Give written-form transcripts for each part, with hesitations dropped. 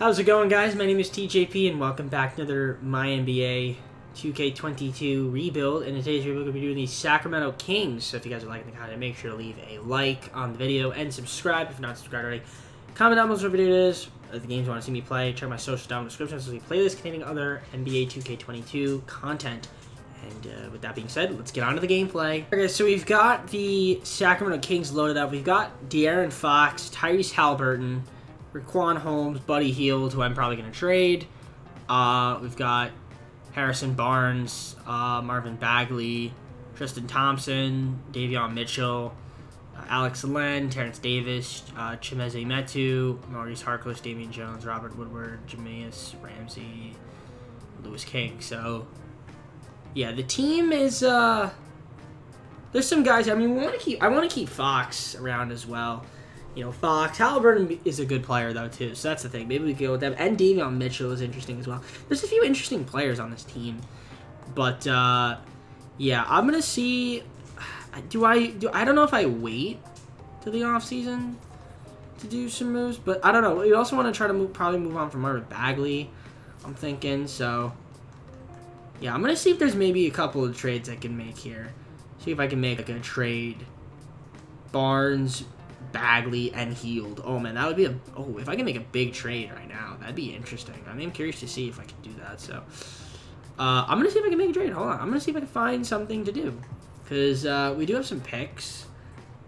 How's it going, guys? My name is TJP, and welcome back to another MyNBA 2K22 rebuild. And in today's rebuild, we're going to be doing the Sacramento Kings. So if you guys are liking the content, make sure to leave a like on the video and subscribe if you're not subscribed already. Comment down below what video it is, the games you want to see me play. Check my socials down in the description. So we playlist containing other NBA 2K22 content. And with that being said, let's get on to the gameplay. Okay, so we've got the Sacramento Kings loaded up. We've got De'Aaron Fox, Tyrese Halliburton, Riquen Holmes, Buddy Hield, who I'm probably going to trade. We've got Harrison Barnes, Marvin Bagley, Tristan Thompson, Davion Mitchell, Alex Len, Terrence Davis, Chimezie Metu, Maurice Harkless, Damian Jones, Robert Woodward, Jameis Ramsey, Louis King. So, yeah, the team is, there's some guys, I mean, I want to keep Fox around as well. You know, Fox, Halliburton is a good player, though, too. So that's the thing. Maybe we could go with them. And Davion Mitchell is interesting as well. There's a few interesting players on this team. But, yeah, I'm going to see... I don't know if I wait to the offseason to do some moves. But I don't know. We also want to try to probably move on from Marvin Bagley, I'm thinking. So, yeah, I'm going to see if there's maybe a couple of trades I can make here. See if I can make like a trade. Barnes, Bagley, and Hield. Oh, man, that would be a... Oh, if I can make a big trade right now, that'd be interesting. I mean, I'm curious to see if I can do that, so... I'm going to see if I can make a trade. Hold on. I'm going to see if I can find something to do. Because we do have some picks.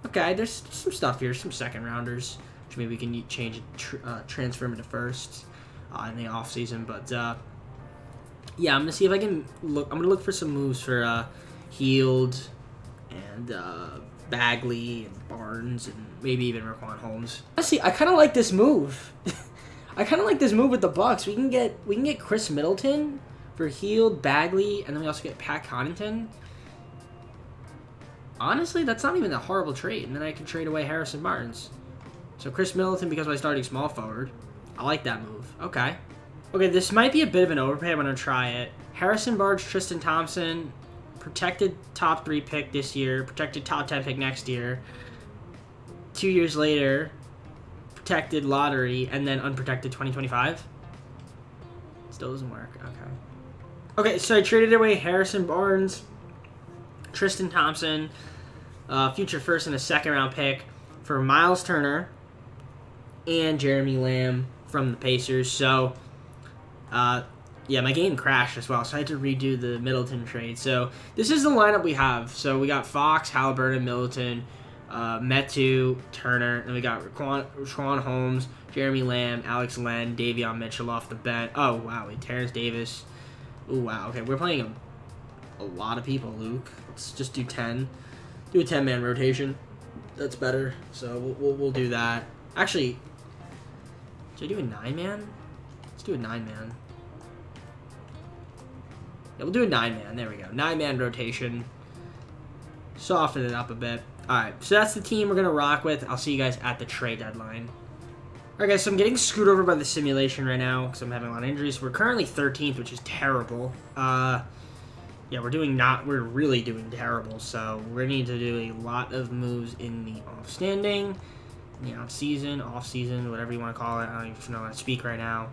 Okay, there's some stuff here. Some second-rounders, which maybe we can change transfer them into firsts in the offseason. But, yeah, I'm going to see if I can look... I'm going to look for some moves for Hield and... Bagley and Barnes and maybe even Riquen Holmes. Honestly, I kind of like this move. I kind of like this move with the Bucks. We can get Chris Middleton for Hield, Bagley, and then we also get Pat Connaughton. Honestly, that's not even a horrible trade. And then I can trade away Harrison Barnes. So Chris Middleton because we're starting small forward. I like that move. Okay. Okay, this might be a bit of an overpay. I'm going to try it. Harrison Barnes, Tristan Thompson, protected top 3 pick this year, protected top 10 pick next year. 2 years later, protected lottery, and then unprotected 2025. Still doesn't work. Okay. Okay, so I traded away Harrison Barnes, Tristan Thompson, future first and a second round pick for Miles Turner and Jeremy Lamb from the Pacers. So, yeah, my game crashed as well, so I had to redo the Middleton trade. So this is the lineup we have. So we got Fox, Halliburton, Middleton, Metu, Turner, and we got Riquen Holmes, Jeremy Lamb, Alex Len, Davion Mitchell off the bench. Oh, wow, Terrence Davis. Oh, wow. Okay, we're playing a lot of people, Luke. Let's just do 10. Do a 10-man rotation. That's better. So we'll do that. Actually, should I do a 9-man? Let's do a 9-man. Yeah, we'll do a 9-man. There we go. 9-man rotation. Soften it up a bit. Alright, so that's the team we're going to rock with. I'll see you guys at the trade deadline. Alright, guys, so I'm getting screwed over by the simulation right now because I'm having a lot of injuries. We're currently 13th, which is terrible. Yeah, we're really doing terrible. So we're going to need to do a lot of moves in the off-standing, off-season, whatever you want to call it. I don't even know how to speak right now.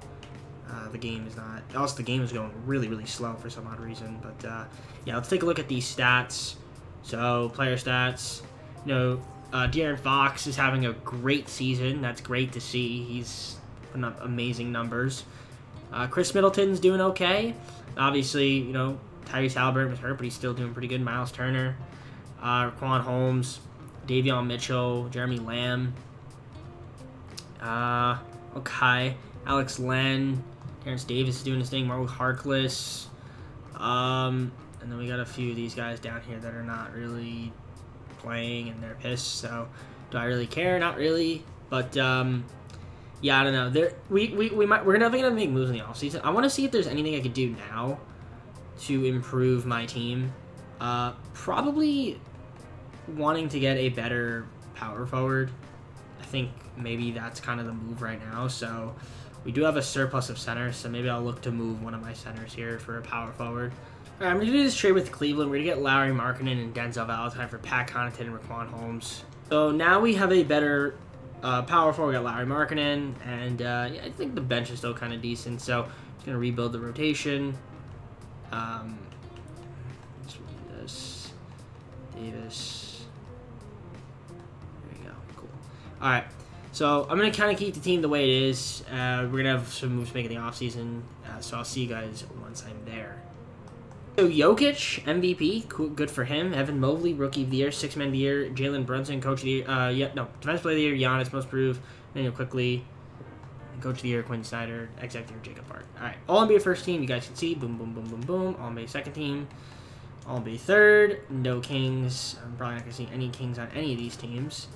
The game is not... Also, the game is going really, really slow for some odd reason. But, yeah, let's take a look at these stats. So, player stats. De'Aaron Fox is having a great season. That's great to see. He's putting up amazing numbers. Chris Middleton's doing okay. Obviously, Tyrese Halliburton was hurt, but he's still doing pretty good. Miles Turner. Riquen Holmes. Davion Mitchell. Jeremy Lamb. Okay. Alex Len. Terrence Davis is doing his thing. Maurice Harkless. And then we got a few of these guys down here that are not really playing and they're pissed. So, do I really care? Not really. But, yeah, I don't know. We're definitely going to make moves in the offseason. I want to see if there's anything I could do now to improve my team. Probably wanting to get a better power forward. I think maybe that's kind of the move right now. So, we do have a surplus of centers, so maybe I'll look to move one of my centers here for a power forward. All right, I'm going to do this trade with Cleveland. We're going to get Lauri Markkanen and Denzel Valentine for Pat Connaughton and Riquen Holmes. So now we have a better Power forward, we got Larry Markkinen, and yeah, I think the bench is still kind of decent, so just going to rebuild the rotation. This Davis. There we go. Cool. All right. So I'm going to kind of keep the team the way it is. We're going to have some moves to make in the offseason, so I'll see you guys once I'm there. So Jokic, MVP, cool, good for him. Evan Mobley, Rookie of the Year, Sixth Man of the Year. Jalen Brunson, Coach of the Year. Defensive Player of the Year, Giannis, Most Improved. Daniel Quickly, Coach of the Year, Quinn Snyder. Executive Year, Jacob Hart. All right, All NBA first team, you guys can see. Boom, boom, boom, boom, boom. All NBA second team. All NBA third. No Kings. I'm probably not going to see any Kings on any of these teams.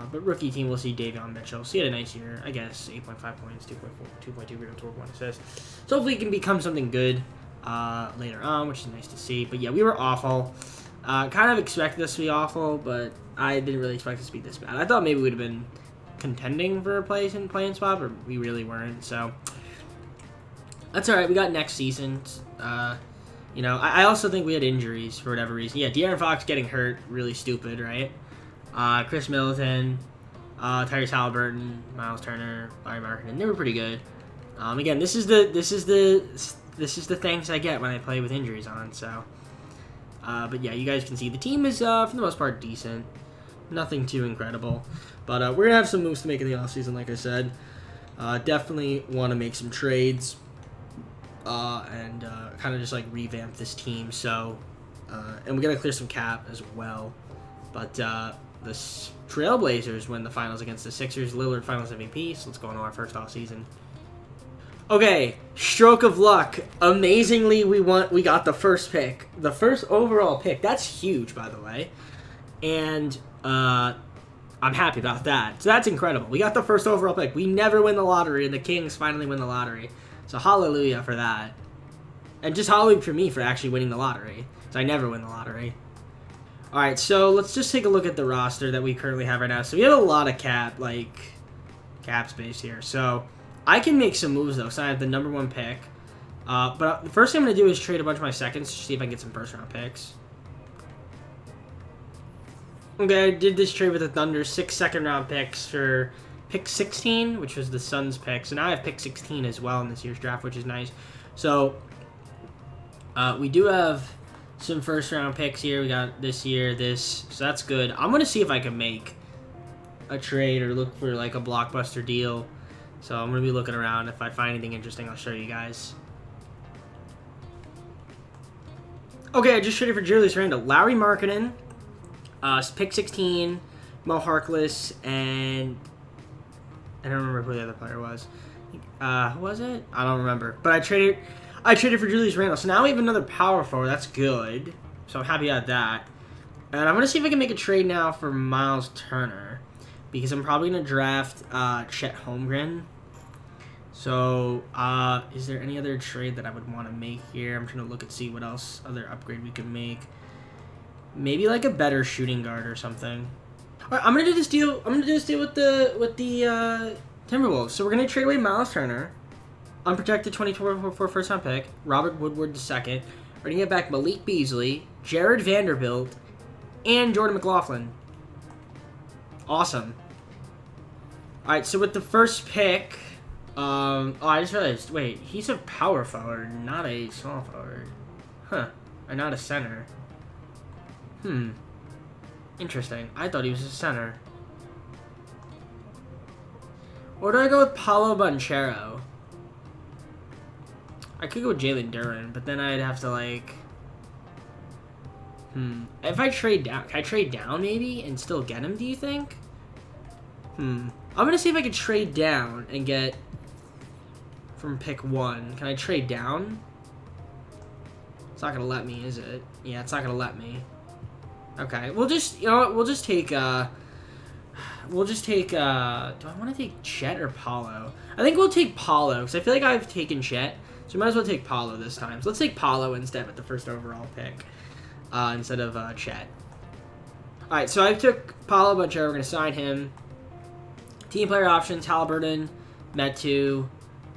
But rookie team, we'll see Davion Mitchell. So he had a nice year, I guess. 8.5 points, 2.2 rebounds, 4.1 assists. So hopefully he can become something good later on, which is nice to see. But yeah, we were awful. Kind of expected us to be awful, but I didn't really expect us to be this bad. I thought maybe we'd have been contending for a playing spot, but we really weren't. So that's all right. We got next season. You know, I also think we had injuries for whatever reason. Yeah, De'Aaron Fox getting hurt, really stupid, right? Chris Middleton, Tyrese Halliburton, Miles Turner, Larry Markkinen, they were pretty good. Again, this is the thanks I get when I play with injuries on. So, but yeah, you guys can see the team is for the most part decent, nothing too incredible. But we're gonna have some moves to make in the offseason, like I said. Definitely want to make some trades and kind of just like revamp this team. So, and we gotta clear some cap as well. But the Trailblazers win the finals against the Sixers. Lillard finals MVP. So let's go into our first off season. Okay, stroke of luck. Amazingly, we got the first pick, the first overall pick. That's huge, by the way, and I'm happy about that. So that's incredible. We got the first overall pick. We never win the lottery, and the Kings finally win the lottery. So hallelujah for that, and just hallelujah for me for actually winning the lottery. So I never win the lottery. All right, so let's just take a look at the roster that we currently have right now. So we have a lot of cap space here. So I can make some moves, though, so I have the #1 pick. But the first thing I'm going to do is trade a bunch of my seconds to see if I can get some first-round picks. Okay, I did this trade with the Thunder. 6 second-round picks for pick 16, which was the Suns' pick. So now I have pick 16 as well in this year's draft, which is nice. So we do have some first-round picks here. We got this year, so that's good. I'm going to see if I can make a trade or look for, like, a blockbuster deal. So I'm going to be looking around. If I find anything interesting, I'll show you guys. Okay, I just traded for Julius Randle. Larry Markkinen, pick 16, Mo Harkless, and I don't remember who the other player was. Who was it? I don't remember. But I traded for Julius Randle. So now we have another power forward. That's good. So I'm happy about that. And I'm going to see if I can make a trade now for Miles Turner, because I'm probably going to draft Chet Holmgren. So, is there any other trade that I would want to make here? I'm trying to look and see what else, other upgrade we can make. Maybe like a better shooting guard or something. All right, I'm going to do this deal. I'm going to do this deal with the Timberwolves. So we're going to trade away Miles Turner, unprotected 2024 first-round pick, Robert Woodward II. We're going to get back Malik Beasley, Jared Vanderbilt, and Jordan McLaughlin. Awesome. All right, so with the first pick, I just realized, wait, he's a power forward, not a small forward. Huh, or not a center. Interesting. I thought he was a center. Or do I go with Paolo Banchero? I could go with Jalen Duren, but then I'd have to, like... If I trade down, can I trade down maybe and still get him, do you think? I'm going to see if I can trade down and get from pick 1. Can I trade down? It's not going to let me, is it? Yeah, it's not going to let me. Okay, we'll just, you know what, we'll just take, do I want to take Chet or Paulo? I think we'll take Paulo, because I feel like I've taken Chet, so we might as well take Paulo this time. So let's take Paulo instead with the first overall pick. Instead of Chet. Alright, so I took Paolo Banchero. We're going to sign him. Team player options, Halliburton, Metu,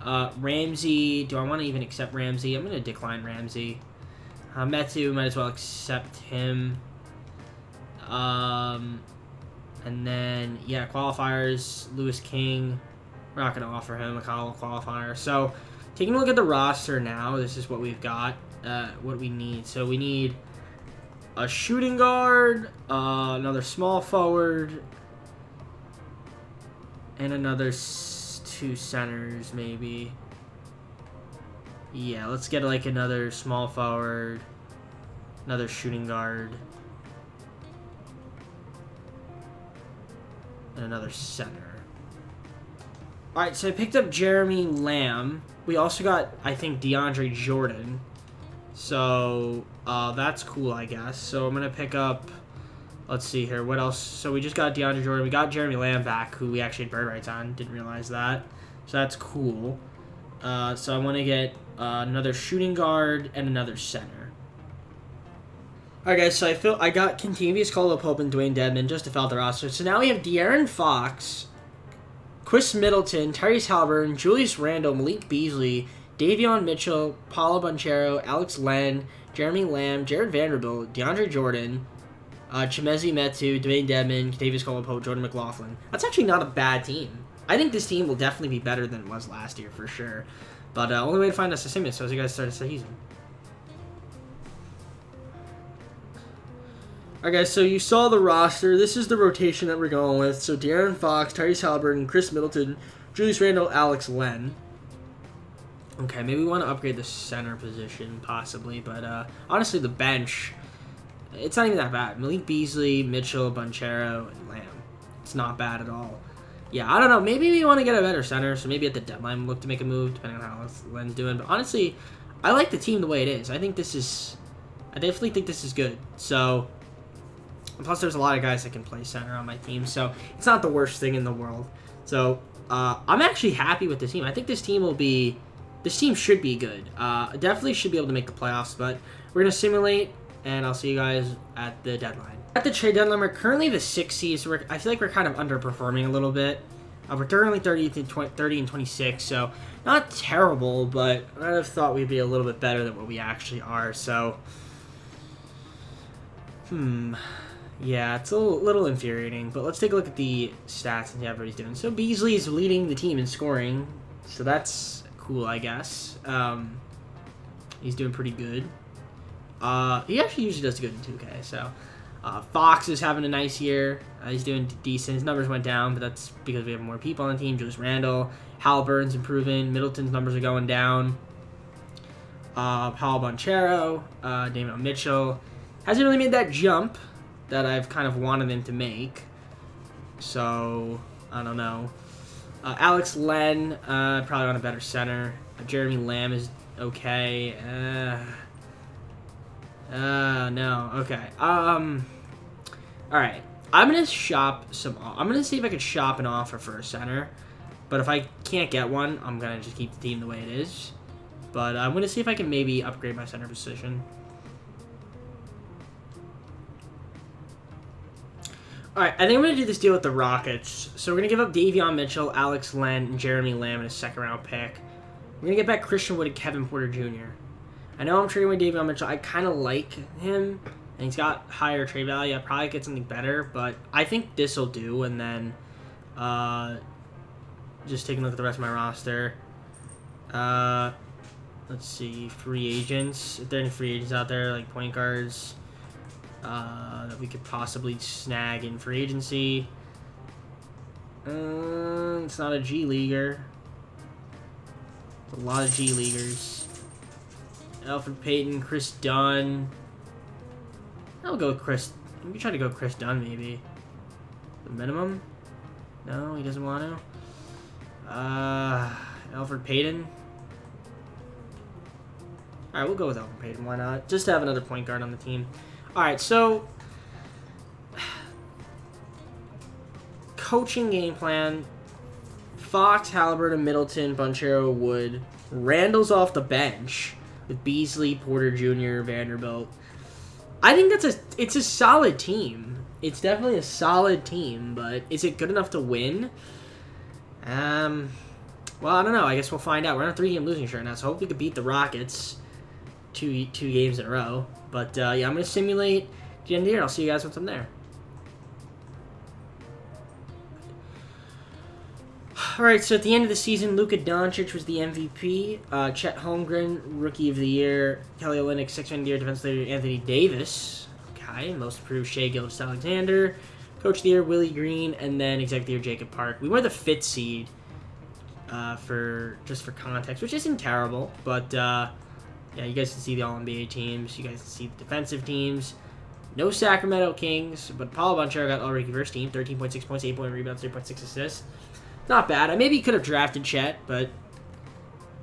Ramsey. Do I want to even accept Ramsey? I'm going to decline Ramsey. Metu, might as well accept him. And then, yeah, qualifiers, Lewis King. We're not going to offer him a qualifier. So, taking a look at the roster now, this is what we've got, what we need. So, we need a shooting guard, another small forward, and another 2 centers, maybe. Yeah, let's get, like, another small forward, another shooting guard, and another center. Alright, so I picked up Jeremy Lamb. We also got, I think, DeAndre Jordan. So, that's cool, I guess. So, I'm going to pick up, let's see here, what else? So, we just got DeAndre Jordan. We got Jeremy Lamb back, who we actually had bird rights on. Didn't realize that. So, that's cool. So, I want to get another shooting guard and another center. Alright, guys, so I got Kentavious Caldwell-Pope and Dwayne Dedmon just to fill out the roster. So, now we have De'Aaron Fox, Chris Middleton, Tyrese Halliburton, Julius Randle, Malik Beasley, Davion Mitchell, Paolo Banchero, Alex Len, Jeremy Lamb, Jared Vanderbilt, DeAndre Jordan, Chimezie Metu, Dwayne Dedmon, Kentavious Caldwell-Pope, Jordan McLaughlin. That's actually not a bad team. I think this team will definitely be better than it was last year for sure. But only way to find us is Simmons, so as you guys start the season. Alright, guys, so you saw the roster. This is the rotation that we're going with. So De'Aaron Fox, Tyrese Halliburton, Chris Middleton, Julius Randle, Alex Len. Okay, maybe we want to upgrade the center position, possibly. But honestly, the bench, it's not even that bad. Malik Beasley, Mitchell, Banchero, and Lamb. It's not bad at all. Yeah, I don't know. Maybe we want to get a better center, so maybe at the deadline we'll look to make a move, depending on how Len's doing. But honestly, I like the team the way it is. I definitely think this is good. So, plus there's a lot of guys that can play center on my team, so it's not the worst thing in the world. So, I'm actually happy with this team. I think this team should be good. Definitely should be able to make the playoffs, but we're going to simulate, and I'll see you guys at the deadline. At the trade deadline, we're currently the 6th seed, so I feel like we're kind of underperforming a little bit. We're currently 30 and 26, so not terrible, but I would have thought we'd be a little bit better than what we actually are. So, yeah, it's a little infuriating, but let's take a look at the stats and see how everybody's doing. So Beasley is leading the team in scoring, so that's cool, I guess. He's doing pretty good. He actually usually does good in 2K, so... Fox is having a nice year. He's doing decent. His numbers went down, but that's because we have more people on the team. Julius Randle, Halliburton's improving. Middleton's numbers are going down. Paolo Banchero, Davion Mitchell hasn't really made that jump that I've kind of wanted him to make. So I don't know. Alex Len probably on a better center. Jeremy Lamb is okay. No. Okay. Alright. I'm gonna see if I can shop an offer for a center. But if I can't get one, I'm gonna just keep the team the way it is. But I'm gonna see if I can maybe upgrade my center position. Alright, I think I'm gonna do this deal with the Rockets. So we're gonna give up Davion Mitchell, Alex Len, and Jeremy Lamb in a second-round pick. We're gonna get back Christian Wood and Kevin Porter Jr. I know I'm trading with Davion Mitchell. I kind of like him, and he's got higher trade value. I probably get something better, but I think this will do. And then, just taking a look at the rest of my roster. Let's see, free agents. If there are any free agents out there, like point guards, that we could possibly snag in free agency. It's not a G leaguer. It's a lot of G leaguers. Alfred Payton, Chris Dunn. I'll go with Chris. Let me try to go Chris Dunn, maybe. The minimum? No, he doesn't want to. Alfred Payton. Alright, we'll go with Alfred Payton. Why not? Just to have another point guard on the team. Alright, so... coaching game plan. Fox, Halliburton, Middleton, Banchero, Wood. Randall's off the bench. With Beasley, Porter Jr., Vanderbilt. I think it's a solid team. It's definitely a solid team, but is it good enough to win? Well, I don't know. I guess we'll find out. We're on a 3-game losing streak now, so hopefully we can beat the Rockets two games in a row. But, yeah, I'm going to simulate the end of the year. I'll see you guys once I'm there. All right, so at the end of the season, Luka Doncic was the MVP. Chet Holmgren, Rookie of the Year. Kelly Olynyk, Sixth Man of the Year. Defensive Player of the Year, Anthony Davis. Okay, Most Improved, Shai Gilgeous-Alexander. Coach of the Year, Willie Green. And then Executive of the Year, Jacob Park. We were the 5th seed for context, which isn't terrible. But, yeah, you guys can see the All-NBA teams. You guys can see the defensive teams. No Sacramento Kings, but Paulo Banchero got All-Rookie First Team. 13.6 points, 8 point rebounds, 3.6 assists. Not bad. I maybe could have drafted Chet, but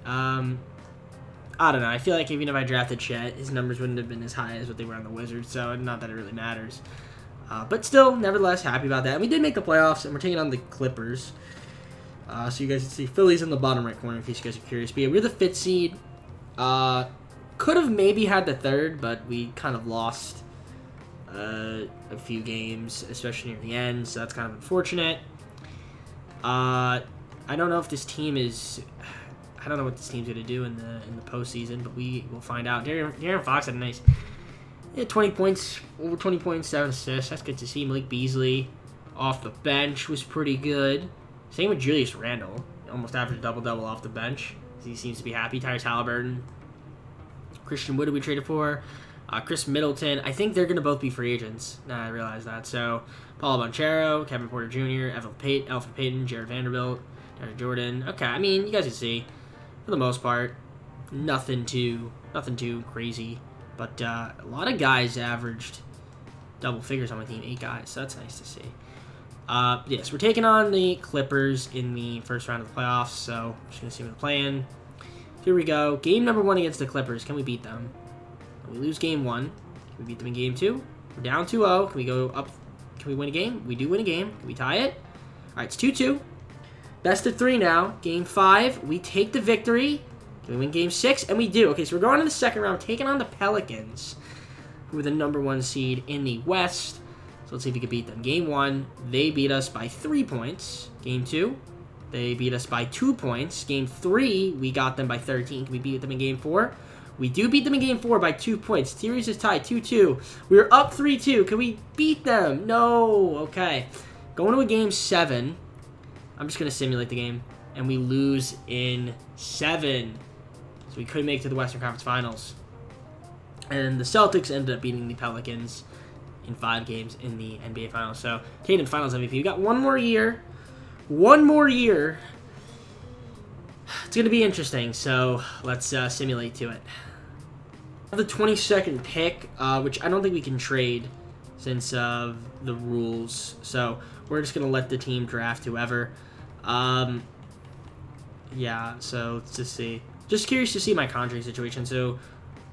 I don't know. I feel like even if I drafted Chet, his numbers wouldn't have been as high as what they were on the Wizards, so not that it really matters. But still, nevertheless, happy about that. And we did make the playoffs, and we're taking on the Clippers. So you guys can see Philly's in the bottom right corner in case you guys are curious. But yeah, we're the 5th seed. Could have maybe had the 3rd, but we kind of lost a few games, especially near the end, so that's kind of unfortunate. I don't know if this team is. I don't know what this team's going to do in the postseason, but we will find out. De'Aaron Fox had a nice 20 points, over 20 points, 7 assists. That's good to see. Malik Beasley off the bench was pretty good. Same with Julius Randle. Almost averaged a double-double off the bench. He seems to be happy. Tyrese Halliburton. Christian Wood, who we traded for. Chris Middleton. I think they're going to both be free agents. Nah, I realize that. So, Paulo Banchero, Kevin Porter Jr., Alfred Payton, Jared Vanderbilt, Derek Jordan. Okay, I mean, you guys can see, for the most part, nothing too crazy. But a lot of guys averaged double figures on my team, 8 guys. So that's nice to see. Yes, we're taking on the Clippers in the first round of the playoffs. So, just going to see what they're playing. Here we go. Game number 1 against the Clippers. Can we beat them? We lose game 1. Can we beat them in game 2? We're down 2-0. Can we go up? Can we win a game? We do win a game. Can we tie it? All right, it's 2-2. Best of 3 now. Game 5, we take the victory. Can we win game 6? And we do. Okay, so we're going to the second round, taking on the Pelicans, who are the number 1 seed in the West. So let's see if we can beat them. Game 1, they beat us by 3 points. Game 2, they beat us by 2 points. Game 3, we got them by 13. Can we beat them in game 4? We do beat them in game 4 by 2 points. Series is tied 2-2. We were up 3-2. Can we beat them? No. Okay. Going to a game 7. I'm just going to simulate the game. And we lose in 7. So we could make it to the Western Conference Finals. And the Celtics ended up beating the Pelicans in 5 games in the NBA Finals. So, Tatum Finals MVP. We got 1 more year. 1 more year. It's going to be interesting. So, let's simulate to it. The 22nd pick, which I don't think we can trade since the rules. So, we're just going to let the team draft whoever. Yeah, so let's just see. Just curious to see my contract situation. So,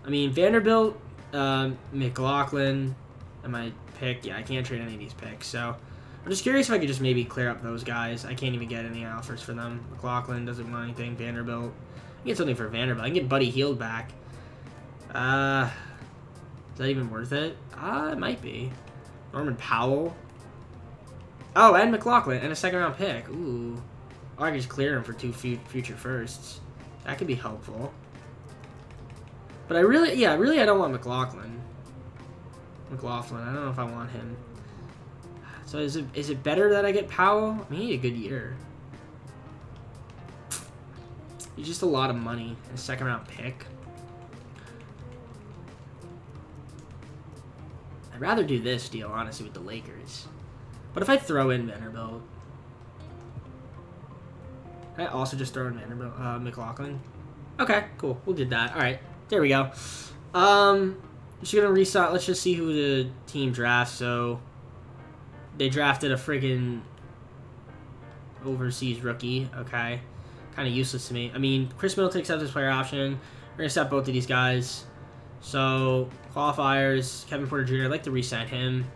I mean, Vanderbilt, McLaughlin, and my pick. Yeah, I can't trade any of these picks. So, I'm just curious if I could just maybe clear up those guys. I can't even get any offers for them. McLaughlin doesn't want anything. Vanderbilt. I can get something for Vanderbilt. I can get Buddy Hield back. Is that even worth it? It might be. Norman Powell. Oh, and McLaughlin, and a second-round pick. Ooh. Or I can just clear him for 2 future firsts. That could be helpful. But I don't want McLaughlin. I don't know if I want him. So is it better that I get Powell? I mean, he had a good year. He's just a lot of money. A second-round pick. I'd rather do this deal, honestly, with the Lakers. What if I throw in Vanderbilt? Can I also just throw in Vanderbilt, McLaughlin? Okay, cool. We'll do that. All right, there we go. Just gonna reset. Let's just see who the team drafts. So they drafted a friggin' overseas rookie. Okay, kind of useless to me. I mean, Chris Middleton accepts his player option. We're gonna set both of these guys. So qualifiers, Kevin Porter Jr. I'd like to re-sign him.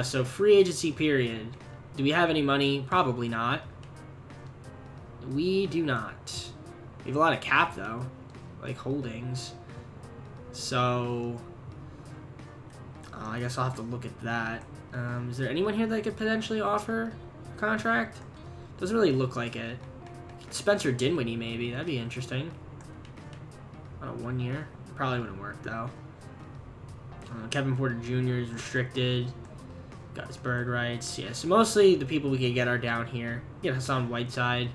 So free agency period. Do we have any money? Probably not. We do not. We have a lot of cap though, like holdings. So I guess I'll have to look at that. Is there anyone here that could potentially offer a contract? Doesn't really look like it. Spencer Dinwiddie maybe. That'd be interesting. On a 1 year. Probably wouldn't work though. Kevin Porter Jr. is restricted. Got his bird rights. Yeah, so mostly the people we can get are down here. Get Hassan Whiteside.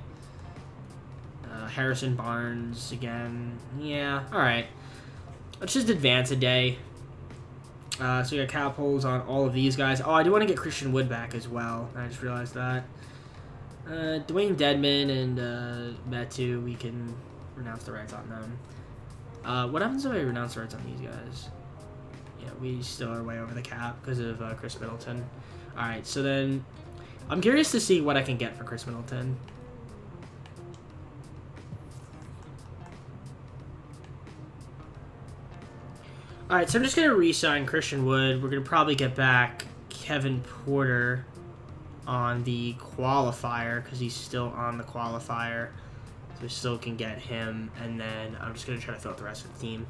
Harrison Barnes again. Yeah, alright. Let's just advance a day. So we got cap holds on all of these guys. Oh, I do want to get Christian Wood back as well. I just realized that. Dwayne Dedman and Metu, we can renounce the rights on them. What happens if I renounce the rights on these guys? Yeah, we still are way over the cap because of Chris Middleton. Alright, so then I'm curious to see what I can get for Chris Middleton. Alright, so I'm just going to re-sign Christian Wood. We're going to probably get back Kevin Porter on the qualifier because he's still on the qualifier. So we still can get him. And then I'm just going to try to fill out the rest of the team.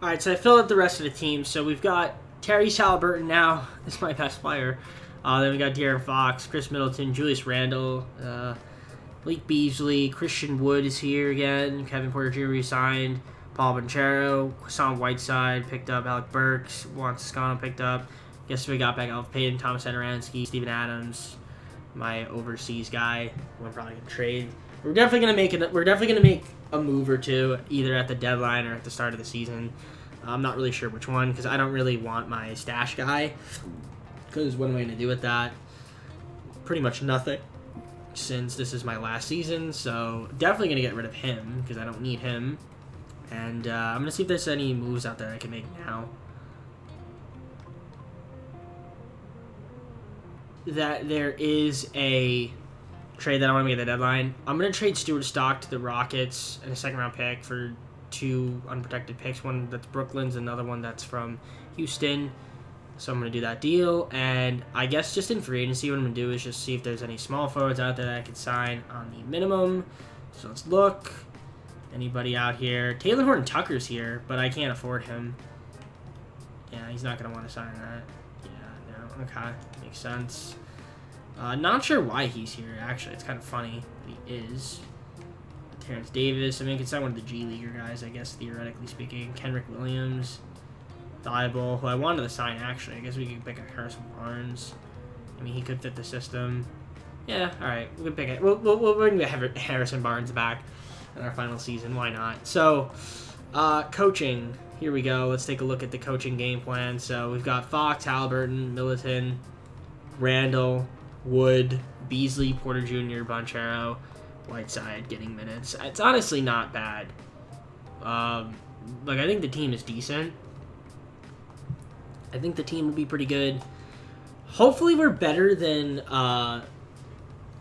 Alright, so I filled out the rest of the team. So we've got Terry Halliburton now. This is my best player. Then we got De'Aaron Fox, Chris Middleton, Julius Randle, Malik Beasley, Christian Wood is here again. Kevin Porter Jr. re-signed. Paul Banchero, Hassan Whiteside picked up. Alec Burks, Juan Toscano picked up. Guess we got back Alf Payton, Thomas Satoransky, Steven Adams, my overseas guy. We're probably gonna trade. We're definitely gonna make a move or two, either at the deadline or at the start of the season. I'm not really sure which one because I don't really want my stash guy. Because what am I gonna do with that? Pretty much nothing. Since this is my last season, so definitely going to get rid of him because I don't need him. And I'm going to see if there's any moves out there I can make now. That there is a trade that I want to make at the deadline. I'm going to trade Stuart Stock to the Rockets and a second-round pick for 2 unprotected picks. One that's Brooklyn's, another one that's from Houston. So I'm going to do that deal, and I guess just in free agency, what I'm going to do is just see if there's any small forwards out there that I could sign on the minimum. So let's look. Anybody out here? Taylor Horton Tucker's here, but I can't afford him. Yeah, he's not going to want to sign that. Yeah, no. Okay, makes sense. Not sure why he's here, actually. It's kind of funny that he is. Terrence Davis. I mean, you could sign one of the G Leaguer guys, I guess, theoretically speaking. Kenrick Williams. Thibault, who I wanted to sign, actually. I guess we could pick up Harrison Barnes. I mean, he could fit the system. Yeah, alright. We can pick it. We'll bring the Harrison Barnes back in our final season. Why not? So, coaching. Here we go. Let's take a look at the coaching game plan. So, we've got Fox, Halliburton, Middleton, Randall, Wood, Beasley, Porter Jr., Banchero, Whiteside getting minutes. It's honestly not bad. I think the team is decent. I think the team will be pretty good. Hopefully we're better than, what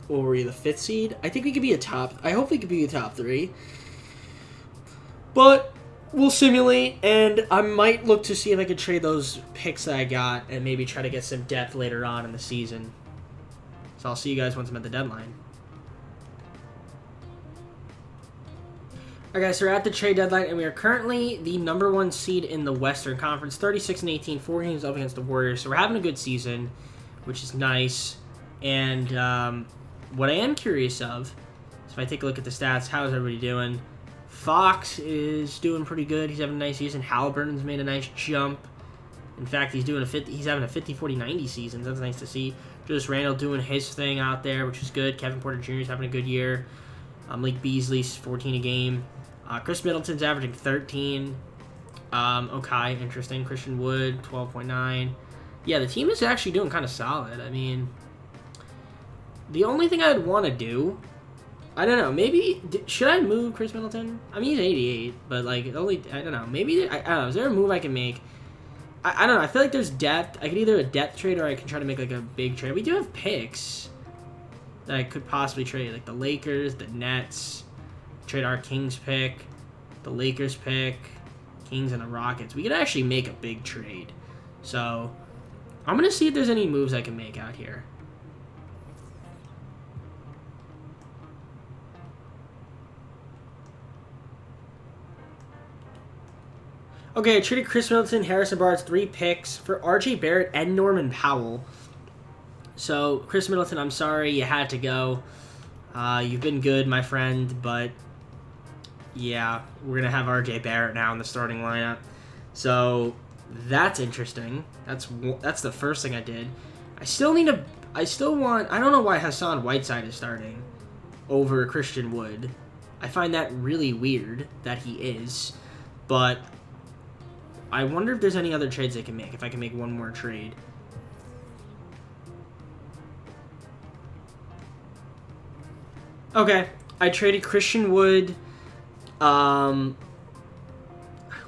were we, the 5th seed? I think we could be I hope we could be a top 3. But we'll simulate, and I might look to see if I could trade those picks that I got and maybe try to get some depth later on in the season. So I'll see you guys once I'm at the deadline. Alright guys, so we're at the trade deadline, and we are currently the #1 seed in the Western Conference, 36-18, 4 games up against the Warriors. So we're having a good season, which is nice. And what I am curious of, so if I take a look at the stats, how is everybody doing? Fox is doing pretty good. He's having a nice season. Halliburton's made a nice jump. In fact, he's having a 50, 40, 90 season. That's nice to see. Julius Randle doing his thing out there, which is good. Kevin Porter Jr. is having a good year. Malik Beasley's 14 a game. Chris Middleton's averaging 13. Okay, interesting. Christian Wood, 12.9. Yeah, the team is actually doing kind of solid. I mean, the only thing I'd want to do, I don't know, maybe, should I move Chris Middleton? I mean, he's 88, but, like, I don't know, maybe, I don't know, is there a move I can make? I don't know, I feel like there's depth. I could either a depth trade or I can try to make, like, a big trade. We do have picks that I could possibly trade, like the Lakers, the Nets, trade our Kings pick, the Lakers pick, Kings and the Rockets. We could actually make a big trade. So, I'm going to see if there's any moves I can make out here. Okay, I traded Chris Middleton, Harrison Barnes, 3 picks for R.J. Barrett and Norman Powell. So, Chris Middleton, I'm sorry you had to go. You've been good, my friend, but yeah, we're going to have R.J. Barrett now in the starting lineup. So that's interesting. That's the first thing I did. I still want. I don't know why Hassan Whiteside is starting over Christian Wood. I find that really weird that he is, but I wonder if there's any other trades I can make. If I can make one more trade. Okay, I traded Christian Wood. Who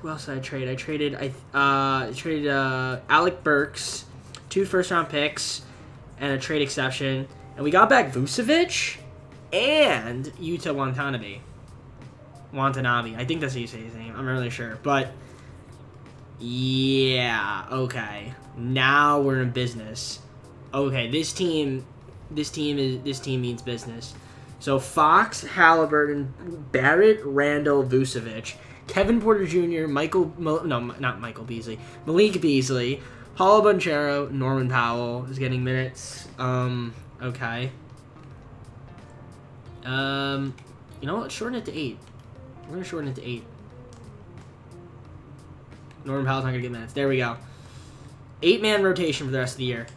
else did I trade? I traded Alec Burks, 2 first-round picks, and a trade exception, and we got back Vucevic and Yuta Watanabe. I think that's how you say his name. I'm not really sure, but yeah, okay. Now we're in business. Okay, this team means business. So Fox, Halliburton, Barrett, Randall, Vucevic, Kevin Porter Jr., Malik Beasley, Paulo Banchero, Norman Powell is getting minutes. Okay. You know what? Shorten it to 8. We're gonna shorten it to 8. Norman Powell's not gonna get minutes. There we go. 8-man rotation for the rest of the year.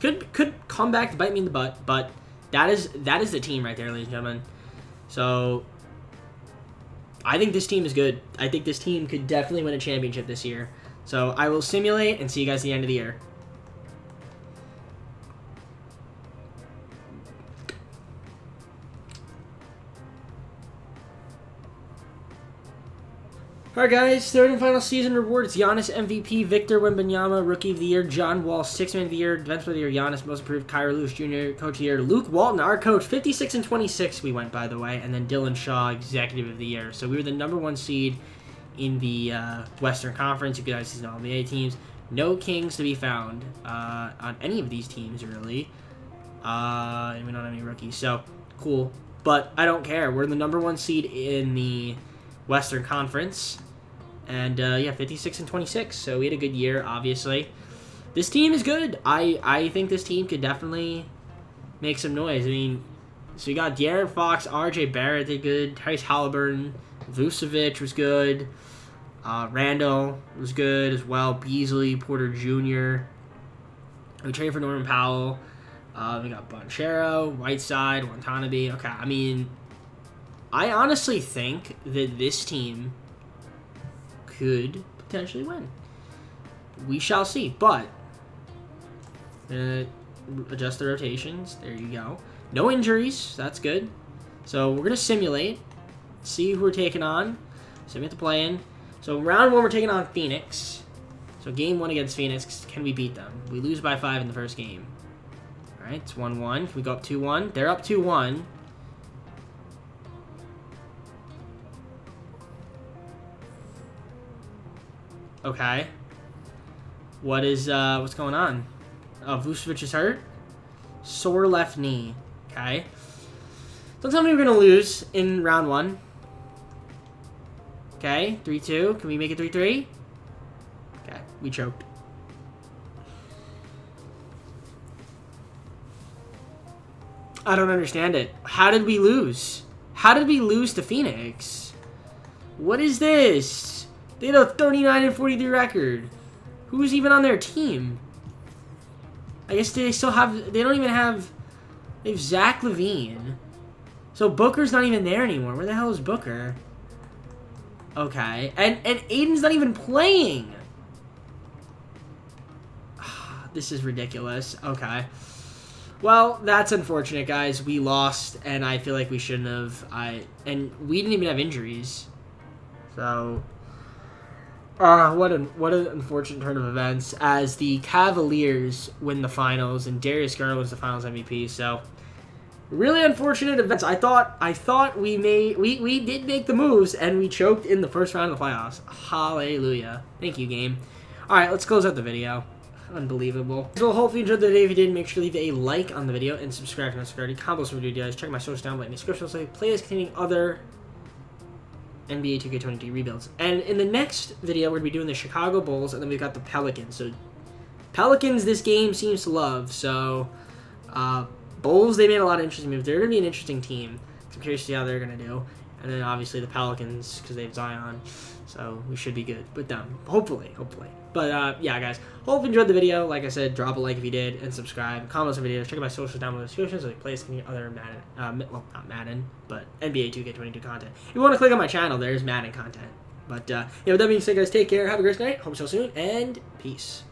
Could come back to bite me in the butt, but that is the team right there, ladies and gentlemen. So I think this team is good. I think this team could definitely win a championship this year. So I will simulate and see you guys at the end of the year. Alright guys, third and final season rewards. Giannis MVP, Victor Wembanyama, Rookie of the Year, John Wall, 6th Man of the Year, Defensive Player of the Year, Giannis, Most Improved, Kyra Lewis Jr., Coach of the Year, Luke Walton, our coach, 56 and 26 we went, by the way, and then Dylan Shaw, Executive of the Year. So we were the #1 seed in the Western Conference. You guys see all NBA teams. No Kings to be found on any of these teams, really. And we don't have any rookies, so cool. But I don't care. We're the #1 seed in the Western Conference. And, yeah, 56 and 26. So we had a good year, obviously. This team is good. I think this team could definitely make some noise. I mean, so you got De'Aaron Fox, RJ Barrett did good. Tyrese Halliburton. Vucevic was good. Randall was good as well. Beasley, Porter Jr. We traded for Norman Powell. We got Banchero, Whiteside, Watanabe. Okay, I mean, I honestly think that this team could potentially win. We shall see, but adjust the rotations. There you go. No injuries. That's good. So we're going to simulate, see who we're taking on. Simulate the play-in. So round 1, we're taking on Phoenix. So game 1 against Phoenix, can we beat them? We lose by 5 in the first game. All right, it's 1-1. Can we go up 2-1? They're up 2-1. Okay. What's going on? Oh, Vucevic is hurt? Sore left knee. Okay. Don't tell me we're going to lose in round 1. Okay, 3-2. Can we make it 3-3? Okay, we choked. I don't understand it. How did we lose? How did we lose to Phoenix? What is this? They had a 39 and 43 record. Who's even on their team? I guess they still have... They don't even have... They have Zach LaVine. So Booker's not even there anymore. Where the hell is Booker? Okay. And Aiden's not even playing. This is ridiculous. Okay. Well, that's unfortunate, guys. We lost, and I feel like we shouldn't have. And we didn't even have injuries. So... what an unfortunate turn of events as the Cavaliers win the finals and Darius Garland was the finals MVP. So really unfortunate events. I thought we did make the moves and we choked in the first round of the playoffs. Hallelujah. Thank you, game. All right, let's close out the video. Unbelievable. So hopefully you enjoyed the video. If you did, make sure to leave a like on the video and subscribe if you're not already. Combos for videos. Check my socials down below in the description. So playlists containing other NBA 2K22 rebuilds. And in the next video, we're going to be doing the Chicago Bulls, and then we've got the Pelicans. So, Pelicans, this game seems to love. So, Bulls, they made a lot of interesting moves. They're going to be an interesting team. So I'm curious to see how they're going to do. And then obviously the Pelicans, because they have Zion. So we should be good with them. Hopefully. But yeah, guys. Hope you enjoyed the video. Like I said, drop a like if you did, and subscribe. Comment on the video. Check out my socials down below in the description so you play any other Madden, well, not Madden, but NBA 2K22 content. If you want to click on my channel, there's Madden content. But yeah, with that being said, guys, take care. Have a great night. Hope so soon, and peace.